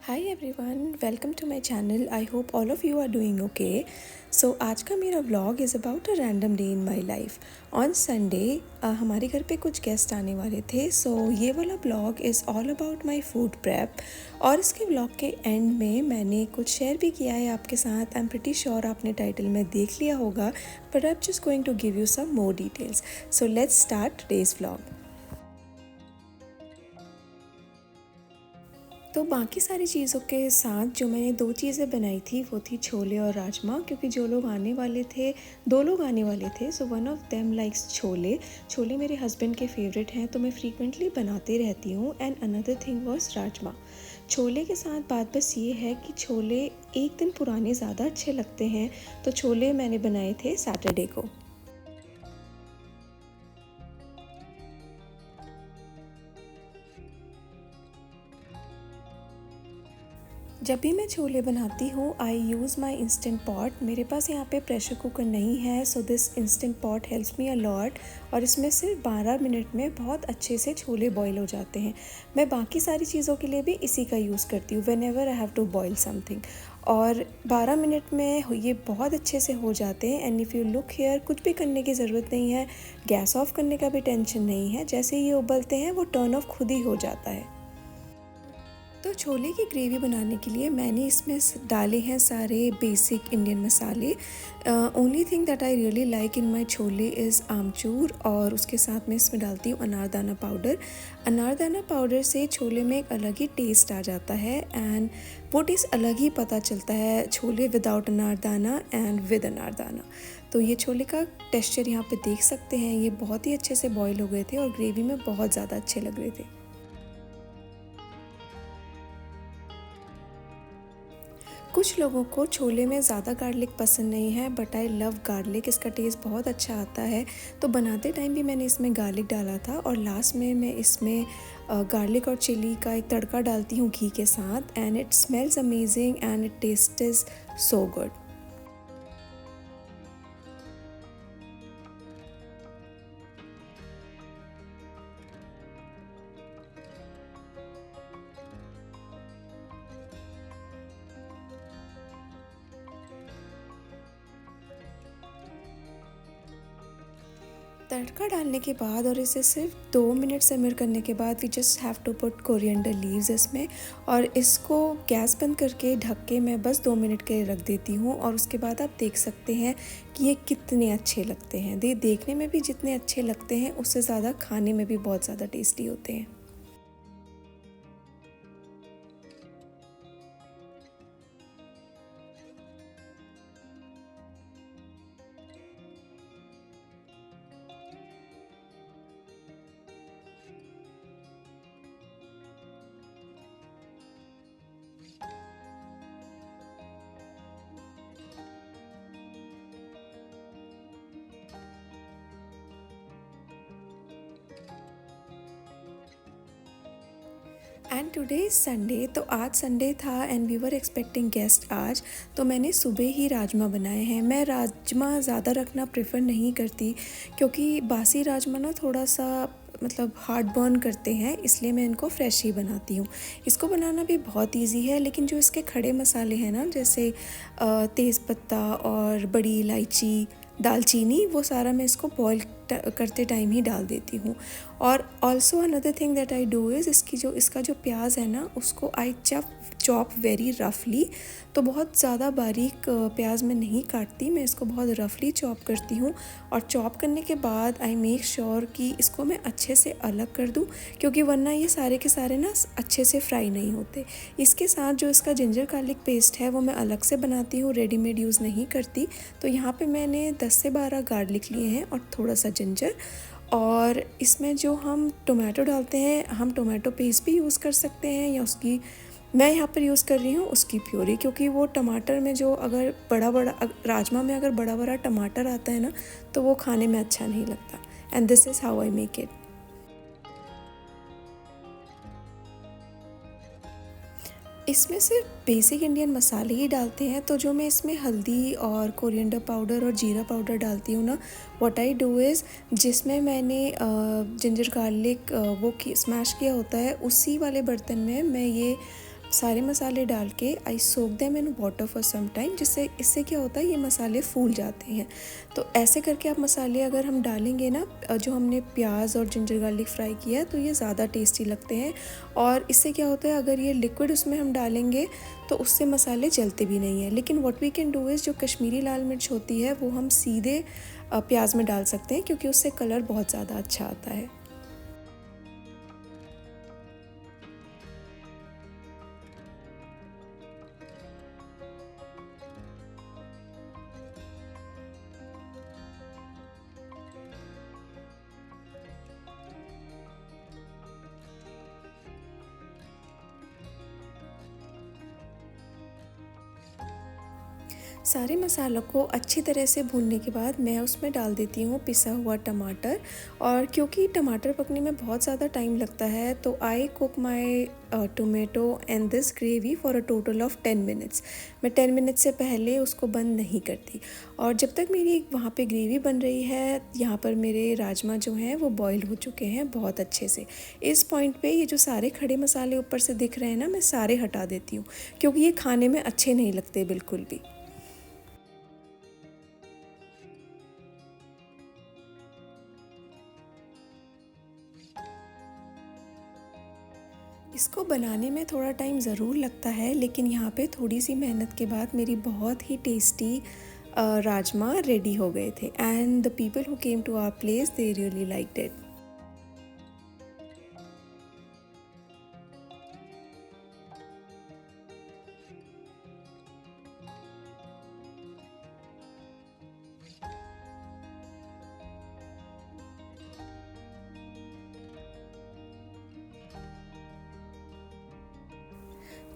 Hi everyone, welcome to my channel. I hope all of you are doing okay. So आज का मेरा vlog is about a random day in my life. On Sunday हमारे घर पे कुछ guest आने वाले थे, सो ये वाला vlog is all about my food prep. और इसके व्लॉग के एंड में मैंने कुछ शेयर भी किया है आपके साथ। आई एम प्रिटी श्योर आपने टाइटल में देख लिया होगा, but I am just going to give you some more details. So let's start today's vlog. तो बाकी सारी चीज़ों के साथ जो मैंने दो चीज़ें बनाई थी वो थी छोले और राजमा, क्योंकि जो लोग आने वाले थे, दो लोग आने वाले थे। So one of them likes chole. Chole मेरे हस्बैंड के फेवरेट हैं, तो मैं फ्रीक्वेंटली बनाती रहती हूँ। And another thing was rajma. Chole के साथ बात बस ये है कि छोले एक दिन पुराने ज़्यादा अच्छे लगते हैं, तो छोले मैंने बनाए थे सैटरडे को। जब भी मैं छोले बनाती हूँ आई यूज़ माई इंस्टेंट पॉट। मेरे पास यहाँ पे प्रेशर कुकर नहीं है, so this instant pot helps me a lot. और इसमें सिर्फ 12 मिनट में बहुत अच्छे से छोले बॉईल हो जाते हैं। मैं बाकी सारी चीज़ों के लिए भी इसी का यूज़ करती हूँ whenever I have to boil something. और 12 मिनट में ये बहुत अच्छे से हो जाते हैं। And if you look here, कुछ भी करने की ज़रूरत नहीं है, गैस ऑफ करने का भी टेंशन नहीं है। जैसे ये उबलते हैं वो टर्न ऑफ खुद ही हो जाता है। तो छोले की ग्रेवी बनाने के लिए मैंने इसमें डाले हैं सारे बेसिक इंडियन मसाले। Only thing that I really like in my chole is amchur, और उसके साथ में इसमें डालती हूँ अनारदाना पाउडर। अनारदाना पाउडर से छोले में एक अलग ही टेस्ट आ जाता है, एंड वो टेस्ट अलग ही पता चलता है chole without anardana and with anardana. तो ये छोले का टेक्सचर यहाँ पे देख सकते हैं, ये बहुत ही अच्छे से बॉईल हो गए थे और ग्रेवी में बहुत ज़्यादा अच्छे लग रहे थे। कुछ लोगों को छोले में ज़्यादा गार्लिक पसंद नहीं है, बट आई लव गार्लिक। इसका टेस्ट बहुत अच्छा आता है, तो बनाते टाइम भी मैंने इसमें गार्लिक डाला था। और लास्ट में मैं इसमें गार्लिक और चिली का एक तड़का डालती हूँ घी के साथ, and it smells amazing and it taste is so good. Tadka डालने के बाद और इसे सिर्फ 2 मिनट सिमर करने के बाद we just have to put coriander leaves इसमें। और इसको गैस बंद करके ढक के मैं बस 2 मिनट के लिए रख देती हूँ। और उसके बाद आप देख सकते हैं कि ये कितने अच्छे लगते हैं। देखने में भी जितने अच्छे लगते हैं उससे ज़्यादा खाने में भी बहुत ज़्यादा टेस्टी होते हैं। एंड टुडे इज़ संडे, तो आज संडे था and we were expecting guest आज। तो मैंने सुबह ही राजमा बनाए हैं। मैं राजमा ज़्यादा रखना प्रेफर नहीं करती, क्योंकि बासी राजमा ना थोड़ा सा मतलब हार्ट बर्न करते हैं, इसलिए मैं इनको फ्रेश ही बनाती हूँ। इसको बनाना भी बहुत इजी है, लेकिन जो इसके खड़े मसाले हैं ना, जैसे तेज़पत्ता और बड़ी इलायची, दालचीनी, वो सारा मैं इसको बॉईल करते टाइम ही डाल देती हूँ। और also another thing that I do is इसका जो प्याज है ना, उसको आई चॉप वेरी रफली। तो बहुत ज़्यादा बारीक प्याज मैं नहीं काटती, मैं इसको बहुत रफली चॉप करती हूँ। और चॉप करने के बाद आई मेक श्योर कि इसको मैं अच्छे से अलग कर दूँ, क्योंकि वरना ये सारे के सारे ना अच्छे से फ्राई नहीं होते। इसके साथ जो इसका जिंजर गार्लिक पेस्ट है वो मैं अलग से बनाती हूँ, रेडीमेड यूज़ नहीं करती। तो यहाँ पे मैंने 10 से 12 गार्लिक लिए हैं और थोड़ा सा जिंजर। और इसमें जो हम टोमेटो डालते हैं, हम टोमेटो पेस्ट भी यूज़ कर सकते हैं, या उसकी मैं यहाँ पर यूज़ कर रही हूँ उसकी प्योरी, क्योंकि वो टमाटर में जो अगर बड़ा बड़ा राजमा में अगर बड़ा बड़ा टमाटर आता है ना, तो वो खाने में अच्छा नहीं लगता। And this is how I make it. इसमें सिर्फ बेसिक इंडियन मसाले ही डालते हैं। तो जो मैं इसमें हल्दी और कोरिएंडर पाउडर और जीरा पाउडर डालती हूँ ना, व्हाट आई डू इज़, जिसमें मैंने जिंजर गार्लिक वो स्मैश किया होता है, उसी वाले बर्तन में मैं ये सारे मसाले डाल के I soak them in water for some time, जिससे इससे क्या होता है ये मसाले फूल जाते हैं। तो ऐसे करके आप मसाले अगर हम डालेंगे ना, जो हमने प्याज और जिंजर गार्लिक फ्राई किया है, तो ये ज़्यादा टेस्टी लगते हैं। और इससे क्या होता है अगर ये लिक्विड उसमें हम डालेंगे तो उससे मसाले जलते भी नहीं हैं। लेकिन what we can do is जो कश्मीरी लाल मिर्च होती है वो हम सीधे प्याज में डाल सकते हैं, क्योंकि उससे कलर बहुत ज़्यादा अच्छा आता है। सारे मसालों को अच्छी तरह से भूनने के बाद मैं उसमें डाल देती हूँ पिसा हुआ टमाटर। और क्योंकि टमाटर पकने में बहुत ज़्यादा टाइम लगता है, तो I cook my tomato and this gravy for a total of 10 minutes. मैं 10 मिनट से पहले उसको बंद नहीं करती। और जब तक मेरी वहाँ पे ग्रेवी बन रही है, यहाँ पर मेरे राजमा जो हैं वो बॉईल हो चुके हैं बहुत अच्छे से। इस पॉइंट पे ये जो सारे खड़े मसाले ऊपर से दिख रहे हैं ना, मैं सारे हटा देती हूँ, क्योंकि ये खाने में अच्छे नहीं लगते बिल्कुल भी। इसको बनाने में थोड़ा टाइम ज़रूर लगता है, लेकिन यहाँ पे थोड़ी सी मेहनत के बाद मेरी बहुत ही टेस्टी राजमा रेडी हो गए थे। And the people who came to our place they really liked it.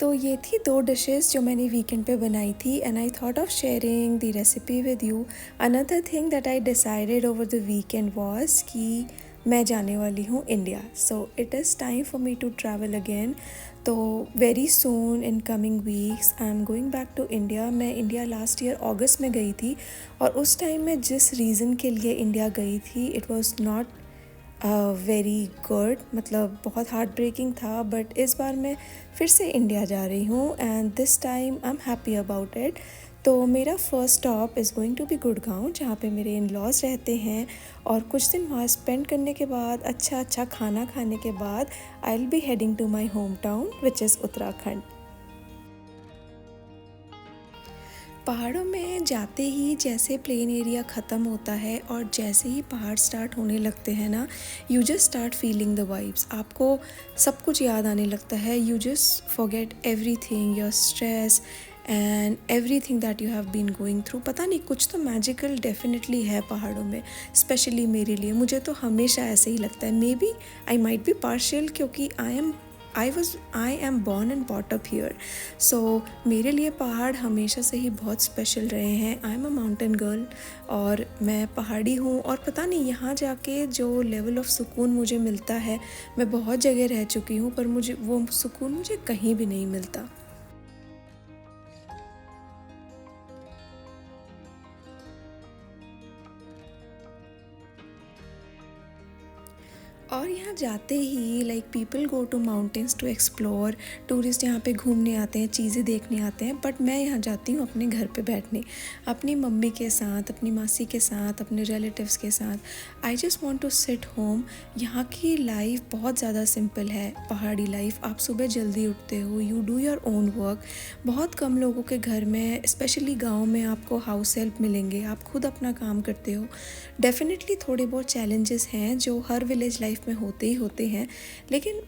तो ये थी 2 डिशेस जो मैंने वीकेंड पे बनाई थी, and I thought of sharing the recipe with you. Another thing that I decided over the weekend was कि मैं जाने वाली हूँ India. So it is time for me to travel again. तो very soon in coming weeks I am going back to India. मैं India last year August में गई थी, और उस टाइम मैं जिस रीज़न के लिए इंडिया गई थी it was not very good, मतलब बहुत हार्ट ब्रेकिंग था। बट इस बार मैं फिर से इंडिया जा रही हूँ, and this time I am happy about it. तो मेरा first stop is going to be Gurgaon, जहाँ पे मेरे इन लॉज रहते हैं। और कुछ दिन वहाँ स्पेंड करने के बाद, अच्छा अच्छा खाना खाने के बाद, I will be heading to my home town which is Uttarakhand. पहाड़ों में जाते ही जैसे प्लेन एरिया ख़त्म होता है और जैसे ही पहाड़ स्टार्ट होने लगते हैं ना, you just start feeling the vibes. आपको सब कुछ याद आने लगता है। You just forget everything, your stress and everything that you have been going through. पता नहीं, कुछ तो मैजिकल डेफिनेटली है पहाड़ों में, स्पेशली मेरे लिए। मुझे तो हमेशा ऐसे ही लगता है। Maybe I might be partial, क्योंकि I am born and brought up here. So मेरे लिए पहाड़ हमेशा से ही बहुत स्पेशल रहे हैं। I am a mountain girl, और मैं पहाड़ी हूँ। और पता नहीं, यहाँ जाके जो लेवल ऑफ सुकून मुझे मिलता है, मैं बहुत जगह रह चुकी हूँ पर मुझे वो सुकून मुझे कहीं भी नहीं मिलता। और यहाँ जाते ही like people go to mountains to explore. Tourist यहाँ पे घूमने आते हैं, चीज़ें देखने आते हैं, बट मैं यहाँ जाती हूँ अपने घर पे बैठने, अपनी मम्मी के साथ, अपनी मासी के साथ, अपने रिलेटिव्स के साथ। I just want to sit home. यहाँ की लाइफ बहुत ज़्यादा सिंपल है, पहाड़ी लाइफ। आप सुबह जल्दी उठते हो, you do your own work. बहुत कम लोगों के घर में, स्पेशली गाँव में, आपको हाउस हेल्प मिलेंगे, आप खुद अपना काम करते हो। डेफिनेटली थोड़े बहुत चैलेंजेस हैं जो हर विलेज लाइफ में होते ही होते हैं, लेकिन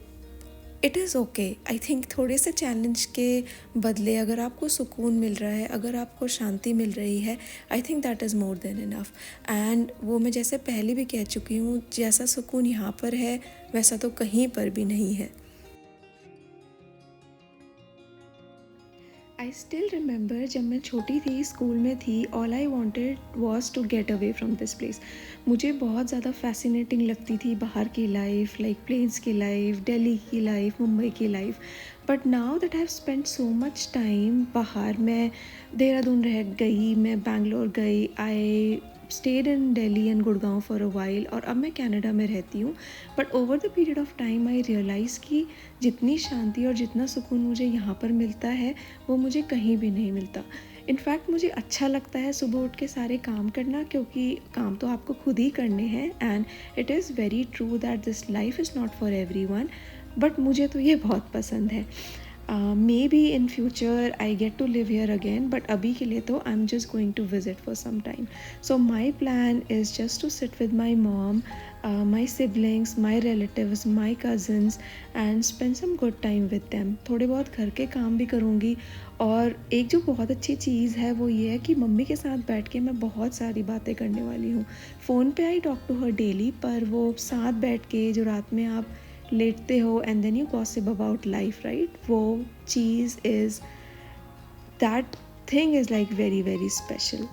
it is okay. I think थोड़े से चैलेंज के बदले अगर आपको सुकून मिल रहा है, अगर आपको शांति मिल रही है, I think that is more than enough. And वो मैं जैसे पहले भी कह चुकी हूँ, जैसा सुकून यहाँ पर है वैसा तो कहीं पर भी नहीं है। आई स्टिल रिमेंबर जब मैं छोटी थी, स्कूल में थी, all I wanted was to get away from this place. मुझे बहुत ज़्यादा फैसिनेटिंग लगती थी बाहर की लाइफ, लाइक प्लेन्स की लाइफ, दिल्ली की लाइफ, मुंबई की life. But now that I have spend so much time बाहर, मैं देहरादून रह गई, मैं बैंगलोर गई, I stayed in Delhi and Gurgaon for a while और अब मैं कनाडा में रहती हूँ. But over the period of time I realise कि जितनी शांति और जितना सुकून मुझे यहाँ पर मिलता है वो मुझे कहीं भी नहीं मिलता. इनफैक्ट मुझे अच्छा लगता है सुबह उठ के सारे काम करना, क्योंकि काम तो आपको खुद ही करने हैं. And it is very true that this life is not for everyone, but मुझे तो ये बहुत पसंद है. Maybe in future I get to live here again, but अभी के लिए तो I am just going to visit for some time. So my plan is just to sit with my mom, my siblings, my relatives, my cousins and spend some good time with them. थोड़े बहुत घर के काम भी करूँगी. और एक जो बहुत अच्छी चीज़ है वो ये है कि मम्मी के साथ बैठ के मैं बहुत सारी बातें करने वाली हूँ. फ़ोन पे I talk to her daily, पर वो साथ बैठ के जो रात में आप लेटते हो and then you gossip about life, right, वो चीज़ is, that thing is like very very special.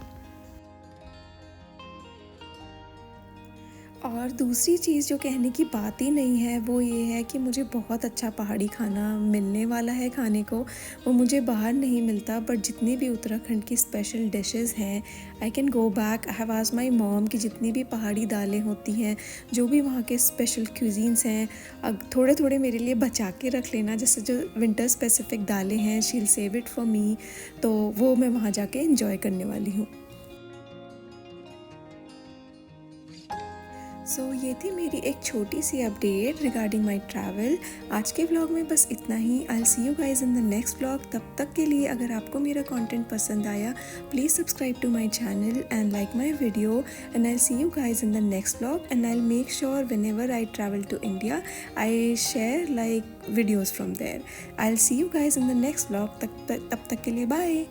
और दूसरी चीज़ जो कहने की बात ही नहीं है वो ये है कि मुझे बहुत अच्छा पहाड़ी खाना मिलने वाला है खाने को. वो मुझे बाहर नहीं मिलता, बट जितनी भी उत्तराखंड की स्पेशल डिशेस हैं, I can go back. I have asked my mom कि जितनी भी पहाड़ी दालें होती हैं, जो भी वहाँ के स्पेशल क्यूजीन्स हैं, थोड़े थोड़े मेरे लिए बचा के रख लेना. जैसे जो विंटर स्पेसिफिक दालें हैं, she will save it for me. तो वो मैं वहाँ जाके इंजॉय करने वाली हूँ. सो ये थी मेरी एक छोटी सी अपडेट रिगार्डिंग माई ट्रैवल. आज के व्लॉग में बस इतना ही. I will see you guys in the next vlog. तब तक के लिए अगर आपको मेरा कंटेंट पसंद आया, please subscribe to my channel and like my video. And I will see you guys in the next vlog. And I will make sure whenever I travel to India, I share like videos from there. I will see you guys in the next vlog. तब तक के लिए bye.